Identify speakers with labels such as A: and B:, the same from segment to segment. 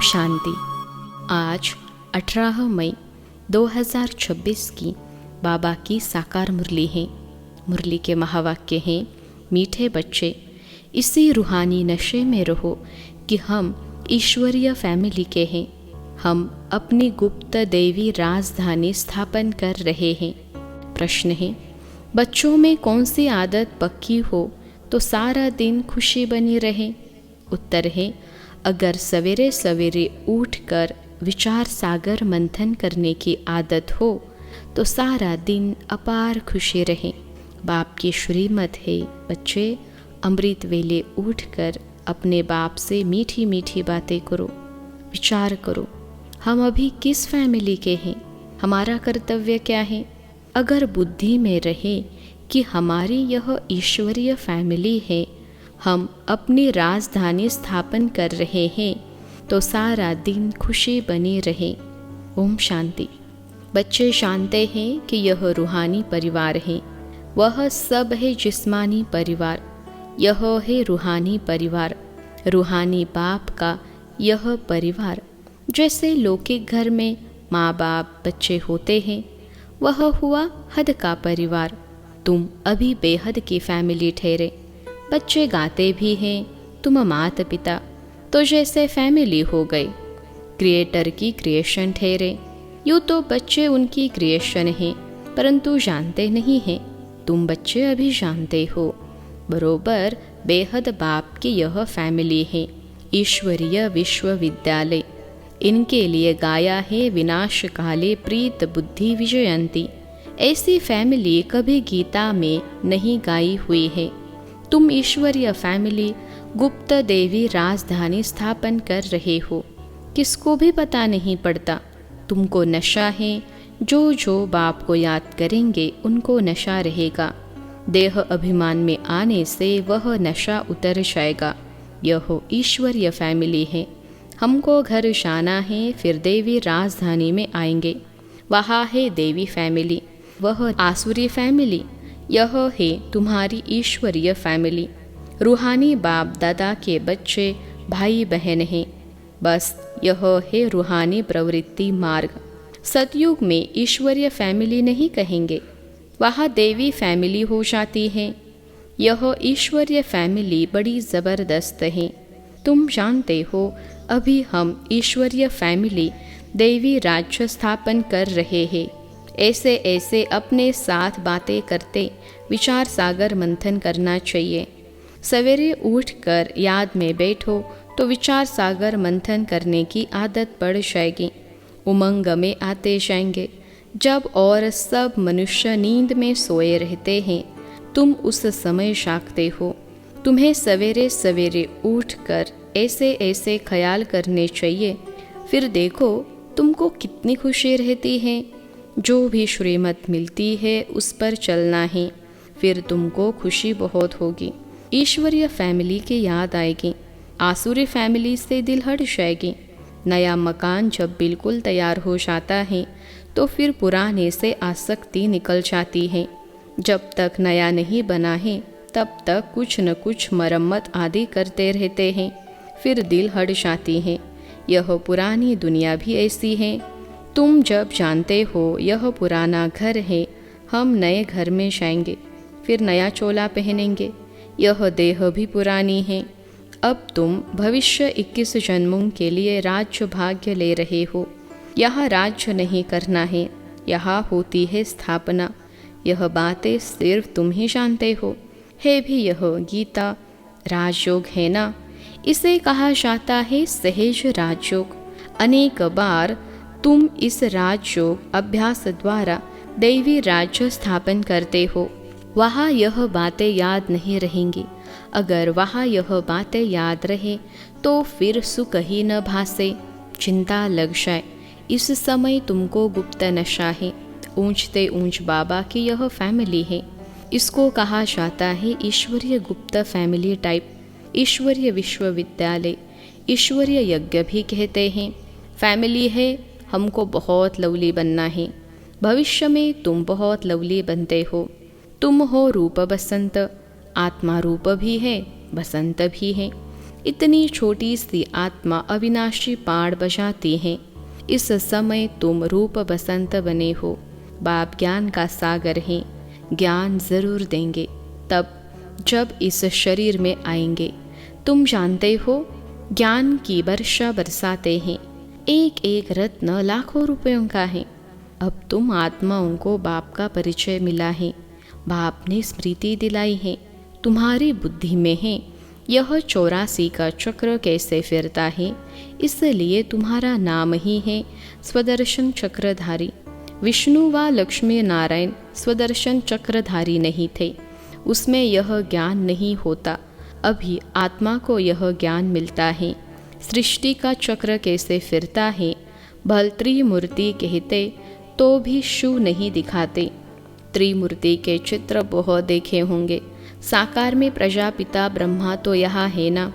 A: शांति। आज 18 मई 2026 की बाबा की साकार मुरली है। मुरली के महावाक्य हैं, मीठे बच्चे इसी रूहानी नशे में रहो कि हम ईश्वरीय फैमिली के हैं। हम अपनी गुप्त देवी राजधानी स्थापन कर रहे हैं। प्रश्न है, बच्चों में कौन सी आदत पक्की हो तो सारा दिन खुशी बनी रहे? उत्तर है, अगर सवेरे सवेरे उठकर विचार सागर मंथन करने की आदत हो तो सारा दिन अपार खुशी रहे। बाप की श्रीमत है, बच्चे अमृत वेले उठकर अपने बाप से मीठी मीठी बातें करो, विचार करो, हम अभी किस फैमिली के हैं, हमारा कर्तव्य क्या है। अगर बुद्धि में रहे कि हमारी यह ईश्वरीय फैमिली है, हम अपनी राजधानी स्थापन कर रहे हैं, तो सारा दिन खुशी बनी रहे। ओम शांति। बच्चे जानते हैं कि यह रूहानी परिवार है, वह सब है जिस्मानी परिवार, यह है रूहानी परिवार, रूहानी बाप का यह परिवार। जैसे लौकिक घर में माँ बाप बच्चे होते हैं, वह हुआ हद का परिवार। तुम अभी बेहद की फैमिली ठहरे। बच्चे गाते भी हैं, तुम माता पिता तो जैसे फैमिली हो गए। क्रिएटर की क्रिएशन ठहरे। यूँ तो बच्चे उनकी क्रिएशन हैं, परंतु जानते नहीं हैं। तुम बच्चे अभी जानते हो। बरोबर बेहद बाप की यह फैमिली है, ईश्वरीय विश्वविद्यालय। इनके लिए गाया है, विनाश काले प्रीत बुद्धि विजयंती। ऐसी फैमिली कभी गीता में नहीं गाई हुई है। तुम ईश्वरीय फैमिली गुप्त देवी राजधानी स्थापन कर रहे हो, किसको भी पता नहीं पड़ता। तुमको नशा है, जो जो बाप को याद करेंगे उनको नशा रहेगा। देह अभिमान में आने से वह नशा उतर जाएगा। यह ईश्वरीय फैमिली है। हमको घर जाना है, फिर देवी राजधानी में आएंगे। वहाँ है देवी फैमिली, वह आसुरी फैमिली, यह है तुम्हारी ईश्वरीय फैमिली। रूहानी बाप दादा के बच्चे भाई बहन हैं। बस यह है रूहानी प्रवृत्ति मार्ग। सतयुग में ईश्वरीय फैमिली नहीं कहेंगे, वहाँ देवी फैमिली हो जाती है। यह ईश्वरीय फैमिली बड़ी ज़बरदस्त है। तुम जानते हो, अभी हम ईश्वरीय फैमिली देवी राज्य स्थापन कर रहे हैं। ऐसे ऐसे अपने साथ बातें करते विचार सागर मंथन करना चाहिए। सवेरे उठकर याद में बैठो तो विचार सागर मंथन करने की आदत पड़ जाएगी। उमंग में आते जाएंगे। जब और सब मनुष्य नींद में सोए रहते हैं, तुम उस समय जागते हो। तुम्हें सवेरे सवेरे उठकर ऐसे ऐसे ख्याल करने चाहिए, फिर देखो तुमको कितनी खुशी रहती है। जो भी श्रीमत मिलती है उस पर चलना है, फिर तुमको खुशी बहुत होगी। ईश्वरीय फैमिली की याद आएगी, आसुरी फैमिली से दिल हट जाएगी। नया मकान जब बिल्कुल तैयार हो जाता है तो फिर पुराने से आसक्ति निकल जाती है। जब तक नया नहीं बना है तब तक कुछ न कुछ मरम्मत आदि करते रहते हैं, फिर दिल हट जाती है। यह पुरानी दुनिया भी ऐसी है। तुम जब जानते हो यह पुराना घर है, हम नए घर में जाएंगे, फिर नया चोला पहनेंगे। यह देह भी पुरानी है। अब तुम भविष्य 21 जन्मों के लिए राज्य भाग्य ले रहे हो। यहाँ राज्य नहीं करना है, यहाँ होती है स्थापना। यह बातें सिर्फ तुम ही जानते हो। है भी यह गीता राजयोग है ना, इसे कहा जाता है सहज राजयोग। अनेक बार तुम इस राजयोग अभ्यास द्वारा दैवी राज्य स्थापन करते हो। वहाँ यह बातें याद नहीं रहेंगी। अगर वहाँ यह बातें याद रहे तो फिर सुख ही न भासे, चिंता लग जाए। इस समय तुमको गुप्त नशा है। ऊंचते ऊंच बाबा की यह फैमिली है। इसको कहा जाता है ईश्वरीय गुप्त फैमिली टाइप, ईश्वरीय विश्वविद्यालय, ईश्वरीय यज्ञ भी कहते हैं। फैमिली है, हमको बहुत लवली बनना है। भविष्य में तुम बहुत लवली बनते हो। तुम हो रूप बसंत, आत्मा रूप भी है, बसंत भी है। इतनी छोटी सी आत्मा अविनाशी पाड़ बजाती है। इस समय तुम रूप बसंत बने हो। बाप ज्ञान का सागर हैं, ज्ञान जरूर देंगे तब जब इस शरीर में आएंगे। तुम जानते हो ज्ञान की वर्षा बरसाते हैं, एक एक रत्न लाखों रुपयों का है। अब तुम आत्माओं को बाप का परिचय मिला है, बाप ने स्मृति दिलाई है, तुम्हारी बुद्धि में है यह 84 का चक्र कैसे फिरता है। इसलिए तुम्हारा नाम ही है स्वदर्शन चक्रधारी। विष्णु व लक्ष्मी नारायण स्वदर्शन चक्रधारी नहीं थे, उसमें यह ज्ञान नहीं होता। अभी आत्मा को यह ज्ञान मिलता है सृष्टि का चक्र कैसे फिरता है। भल त्रिमूर्ति कहते तो भी शू नहीं दिखाते। त्रिमूर्ति के चित्र बहुत देखे होंगे। साकार में प्रजापिता ब्रह्मा तो यहाँ है ना,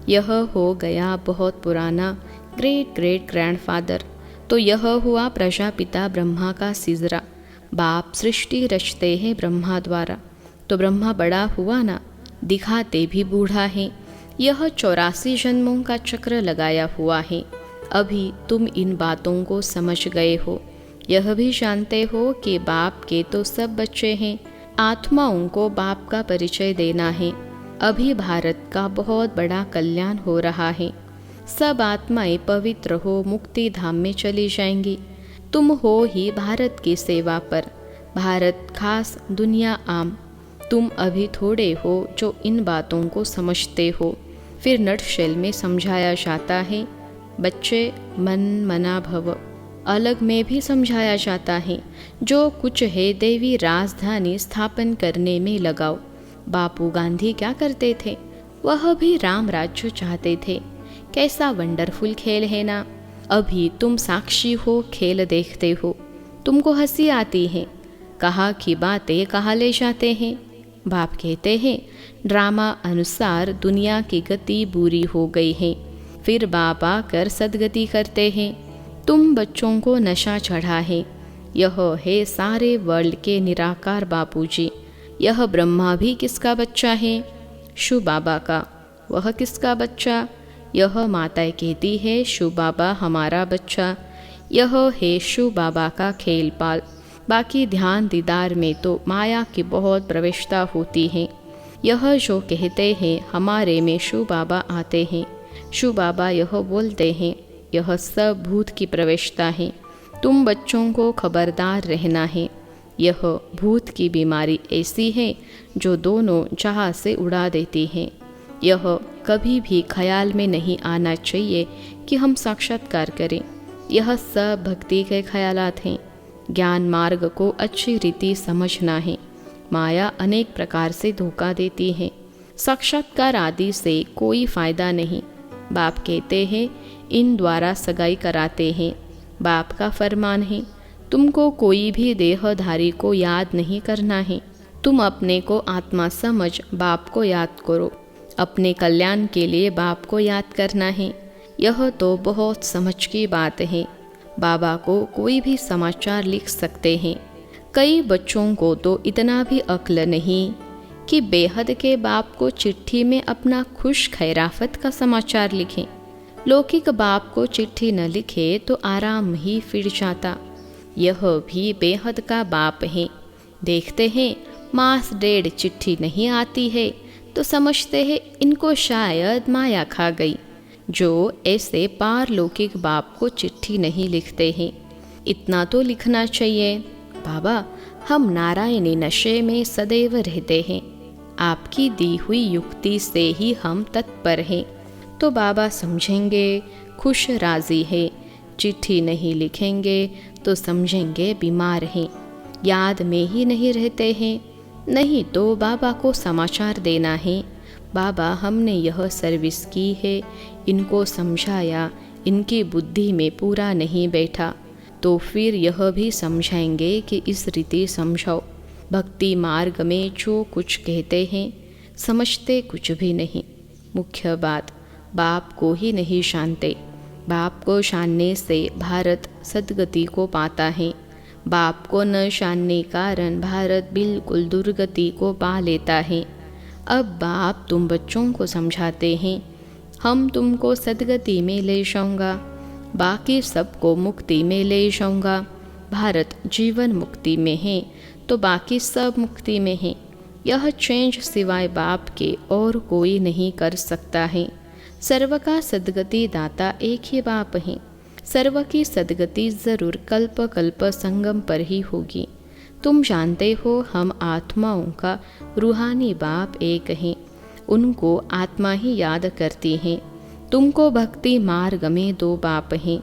A: यह हो गया बहुत पुराना ग्रेट ग्रेट ग्रैंडफादर। तो यह हुआ प्रजापिता ब्रह्मा का सिजरा। बाप सृष्टि रचते हैं ब्रह्मा द्वारा, तो ब्रह्मा बड़ा हुआ ना, दिखाते भी बूढ़ा है। यह 84 जन्मों का चक्र लगाया हुआ है। अभी तुम इन बातों को समझ गए हो, यह भी जानते हो कि बाप के तो सब बच्चे हैं। आत्माओं को बाप का परिचय देना है। अभी भारत का बहुत बड़ा कल्याण हो रहा है। सब आत्माएं पवित्र हो मुक्ति धाम में चली जाएंगी। तुम हो ही भारत की सेवा पर, भारत खास दुनिया आम। तुम अभी थोड़े हो जो इन बातों को समझते हो। फिर नटशेल में समझाया जाता है, बच्चे मन मना भव। अलग में भी समझाया जाता है, जो कुछ है देवी राजधानी स्थापन करने में लगाओ। बापू गांधी क्या करते थे, वह भी राम राज्य चाहते थे। कैसा वंडरफुल खेल है ना। अभी तुम साक्षी हो, खेल देखते हो, तुमको हंसी आती है। कहा की बातें कहाँ ले जाते हैं। बाप कहते हैं ड्रामा अनुसार दुनिया की गति बुरी हो गई है, फिर बाप आकर सदगति करते हैं। तुम बच्चों को नशा चढ़ा है। यह है सारे वर्ल्ड के निराकार बापूजी। यह ब्रह्मा भी किसका बच्चा है, शिव बाबा का। वह किसका बच्चा, यह माताएं कहती है शिव बाबा हमारा बच्चा। यह है शिव बाबा का खेल पाल। बाकी ध्यान दीदार में तो माया की बहुत प्रवेशता होती है। यह जो कहते हैं हमारे में शिव बाबा आते हैं, शिव बाबा यह बोलते हैं यह सब भूत की प्रवेशता है। तुम बच्चों को खबरदार रहना है। यह भूत की बीमारी ऐसी है जो दोनों जहाँ से उड़ा देती है। यह कभी भी ख्याल में नहीं आना चाहिए कि हम साक्षात्कार करें। यह सब भक्ति के ख्यालात हैं। ज्ञान मार्ग को अच्छी रीति समझना है। माया अनेक प्रकार से धोखा देती है। साक्षात्कार आदि से कोई फायदा नहीं। बाप कहते हैं इन द्वारा सगाई कराते हैं। बाप का फरमान है तुमको कोई भी देहधारी को याद नहीं करना है। तुम अपने को आत्मा समझ बाप को याद करो। अपने कल्याण के लिए बाप को याद करना है। यह तो बहुत समझ की बात है। बाबा को कोई भी समाचार लिख सकते हैं। कई बच्चों को तो इतना भी अक्ल नहीं कि बेहद के बाप को चिट्ठी में अपना खुश खैराफत का समाचार लिखें। लौकिक बाप को चिट्ठी न लिखे तो आराम ही फिर जाता। यह भी बेहद का बाप है। देखते हैं मास डेढ़ चिट्ठी नहीं आती है तो समझते हैं इनको शायद माया खा गई, जो ऐसे पारलौकिक बाप को चिट्ठी नहीं लिखते हैं। इतना तो लिखना चाहिए, बाबा हम नारायणी नशे में सदैव रहते हैं, आपकी दी हुई युक्ति से ही हम तत्पर हैं। तो बाबा समझेंगे खुश राजी है। चिट्ठी नहीं लिखेंगे तो समझेंगे बीमार हैं, याद में ही नहीं रहते हैं। नहीं तो बाबा को समाचार देना है, बाबा हमने यह सर्विस की है, इनको समझाया, इनकी बुद्धि में पूरा नहीं बैठा, तो फिर यह भी समझाएंगे कि इस रीति समझाओ। भक्ति मार्ग में जो कुछ कहते हैं समझते कुछ भी नहीं। मुख्य बात बाप को ही नहीं जानते। बाप को जानने से भारत सद्गति को पाता है। बाप को न जानने कारण भारत बिल्कुल दुर्गति को पा लेता है। अब बाप तुम बच्चों को समझाते हैं, हम तुमको सदगति में ले जाऊंगा, बाकी सबको मुक्ति में ले जाऊंगा। भारत जीवन मुक्ति में है तो बाकी सब मुक्ति में है। यह चेंज सिवाय बाप के और कोई नहीं कर सकता है। सर्व का सदगति दाता एक ही बाप है। सर्व की सदगति जरूर कल्प कल्प संगम पर ही होगी। तुम जानते हो हम आत्माओं का रूहानी बाप एक है, उनको आत्मा ही याद करती है। तुमको भक्ति मार्ग में 2 बाप हैं।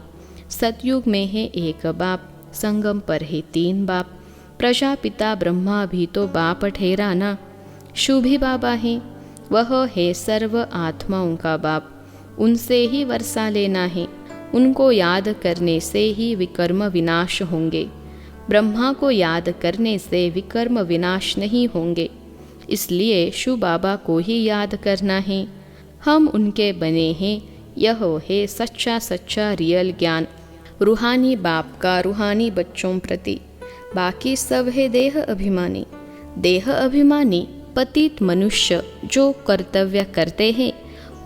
A: सतयुग में है एक बाप, संगम पर है 3 बाप। प्रजापिता ब्रह्मा भी तो बाप ठहरा ना। शुभी बाबा है, वह है सर्व आत्माओं का बाप। उनसे ही वर्षा लेना है। उनको याद करने से ही विकर्म विनाश होंगे। ब्रह्मा को याद करने से विकर्म विनाश नहीं होंगे। इसलिए शिव बाबा को ही याद करना है। हम उनके बने हैं। यह है सच्चा सच्चा रियल ज्ञान, रूहानी बाप का रूहानी बच्चों प्रति। बाकी सब है देह अभिमानी। देह अभिमानी पतित मनुष्य जो कर्तव्य करते हैं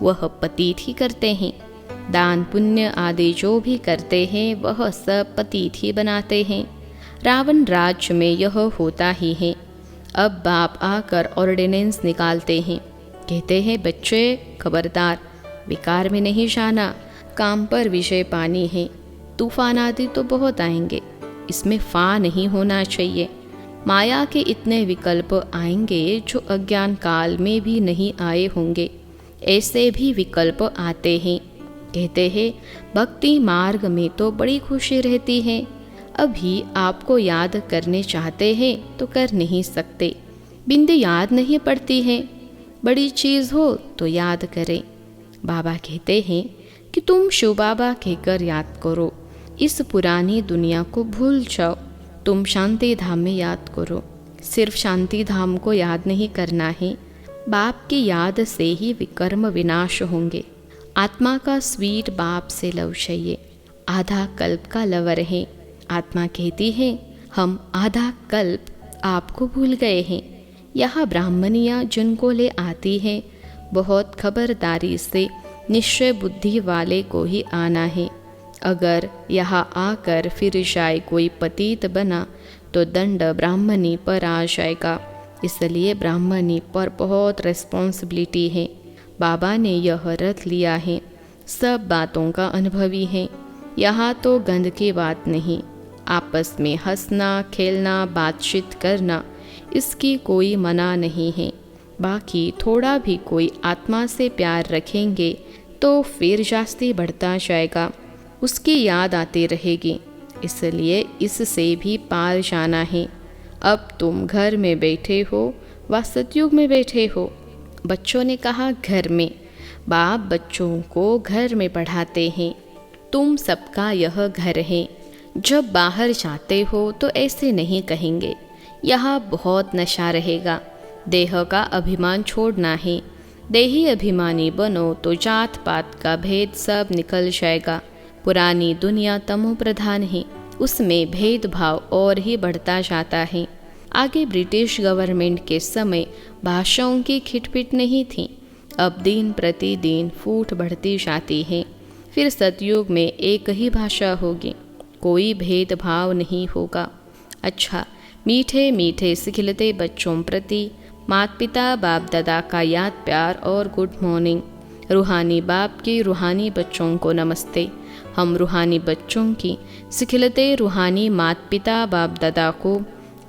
A: वह पतित ही करते हैं। दान पुण्य आदि जो भी करते हैं वह सब पतित ही बनाते हैं। रावण राज्य में यह होता ही है। अब बाप आकर ऑर्डिनेंस निकालते हैं, कहते हैं बच्चे खबरदार, विकार में नहीं जाना, काम पर विषय पानी है। तूफान आदि तो बहुत आएंगे, इसमें फा नहीं होना चाहिए। माया के इतने विकल्प आएंगे जो अज्ञान काल में भी नहीं आए होंगे। ऐसे भी विकल्प आते हैं। कहते हैं भक्ति मार्ग में तो बड़ी खुशी रहती है। अभी आपको याद करने चाहते हैं तो कर नहीं सकते। बिंदी याद नहीं पड़ती है। बड़ी चीज़ हो तो याद करें। बाबा कहते हैं कि तुम शिव बाबा कहकर याद करो। इस पुरानी दुनिया को भूल जाओ। तुम शांति धाम में याद करो। सिर्फ शांति धाम को याद नहीं करना है, बाप की याद से ही विकर्म विनाश होंगे। आत्मा का स्वीट बाप से लव चाहिए। आधा कल्प का लवर है। आत्मा कहती है हम आधा कल्प आपको भूल गए हैं। यहाँ ब्राह्मणियाँ जिनको ले आती है, बहुत खबरदारी से निश्चय बुद्धि वाले को ही आना है। अगर यहाँ आकर फिर जाए कोई पतित बना तो दंड ब्राह्मणी पर आ जाएगा। इसलिए ब्राह्मणी पर बहुत रिस्पॉन्सिबिलिटी है। बाबा ने यह रथ लिया है। सब बातों का अनुभवी है। यहाँ तो गंद की बात नहीं। आपस में हंसना खेलना बातचीत करना, इसकी कोई मना नहीं है। बाकी थोड़ा भी कोई आत्मा से प्यार रखेंगे तो फिर जास्ती बढ़ता जाएगा, उसकी याद आती रहेगी। इसलिए इससे भी पार जाना है। अब तुम घर में बैठे हो व सतयुग में बैठे हो। बच्चों ने कहा घर में। बाप बच्चों को घर में पढ़ाते हैं। तुम सबका यह घर है। जब बाहर जाते हो तो ऐसे नहीं कहेंगे, यहाँ बहुत नशा रहेगा। देह का अभिमान छोड़ना है। देही अभिमानी बनो तो जात पात का भेद सब निकल जाएगा। पुरानी दुनिया तमो प्रधान है, उसमें भेदभाव और ही बढ़ता जाता है। आगे ब्रिटिश गवर्नमेंट के समय भाषाओं की खिटपिट नहीं थी। अब दिन प्रतिदिन फूट बढ़ती जाती है। फिर सतयुग में एक ही भाषा होगी, कोई भेदभाव नहीं होगा। अच्छा, मीठे मीठे सिखिलते बच्चों प्रति माता पिता बाप दादा का याद प्यार और गुड मॉर्निंग। रूहानी बाप के रूहानी बच्चों को नमस्ते। हम रूहानी बच्चों की सिखिलते रूहानी माता पिता बाप दादा को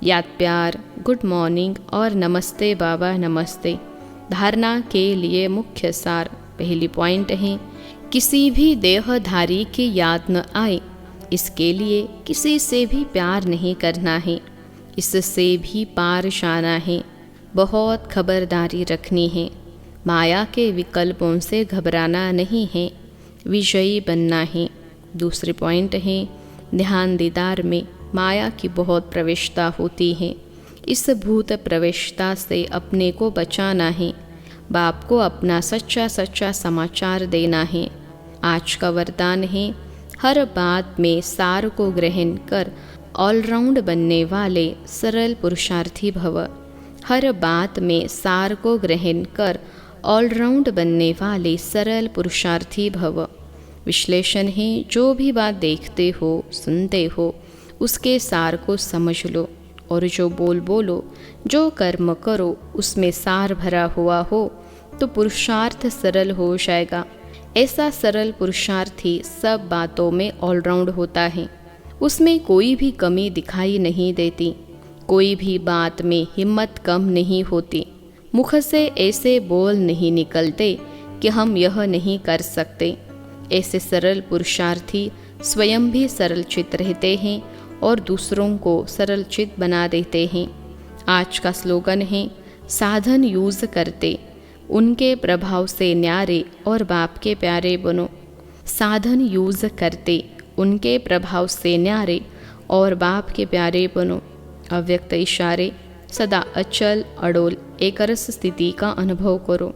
A: याद प्यार, गुड मॉर्निंग और नमस्ते बाबा नमस्ते। धारणा के लिए मुख्य सार पहली पॉइंट है, किसी भी देहधारी की याद न आए, इसके लिए किसी से भी प्यार नहीं करना है। इससे भी पार जाना है। बहुत खबरदारी रखनी है। माया के विकल्पों से घबराना नहीं है, विजयी बनना है। दूसरी पॉइंट है, ध्यान दीदार में माया की बहुत प्रवेशता होती है। इस भूत प्रवेशता से अपने को बचाना है। बाप को अपना सच्चा सच्चा समाचार देना है। आज का वरदान है, हर बात में सार को ग्रहण कर ऑलराउंड बनने वाले सरल पुरुषार्थी भव। हर बात में सार को ग्रहण कर ऑलराउंड बनने वाले सरल पुरुषार्थी भव। विश्लेषण है, जो भी बात देखते हो सुनते हो उसके सार को समझ लो, और जो बोलो, जो कर्म करो उसमें सार भरा हुआ हो तो पुरुषार्थ सरल हो जाएगा। ऐसा सरल पुरुषार्थी सब बातों में ऑलराउंड होता है, उसमें कोई भी कमी दिखाई नहीं देती, कोई भी बात में हिम्मत कम नहीं होती, मुख से ऐसे बोल नहीं निकलते कि हम यह नहीं कर सकते। ऐसे सरल पुरुषार्थी स्वयं भी सरल चित्त रहते हैं और दूसरों को सरल चित्त बना देते हैं। आज का स्लोगन है, साधन यूज करते उनके प्रभाव से न्यारे और बाप के प्यारे बनो। साधन यूज करते उनके प्रभाव से न्यारे और बाप के प्यारे बनो। अव्यक्त इशारे, सदा अचल अडोल एकरस स्थिति का अनुभव करो।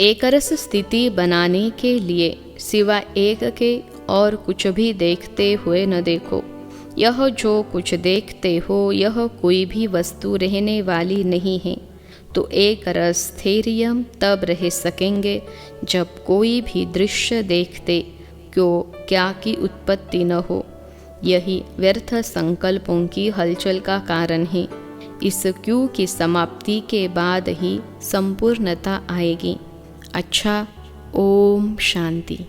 A: एकरस स्थिति बनाने के लिए सिवा एक के और कुछ भी देखते हुए न देखो। यह जो कुछ देखते हो यह कोई भी वस्तु रहने वाली नहीं है। तो एक रस स्थैर्यम तब रह सकेंगे जब कोई भी दृश्य देखते क्यों क्या की उत्पत्ति न हो। यही व्यर्थ संकल्पों की हलचल का कारण है। इस क्यों की समाप्ति के बाद ही संपूर्णता आएगी। अच्छा, ओम शांति।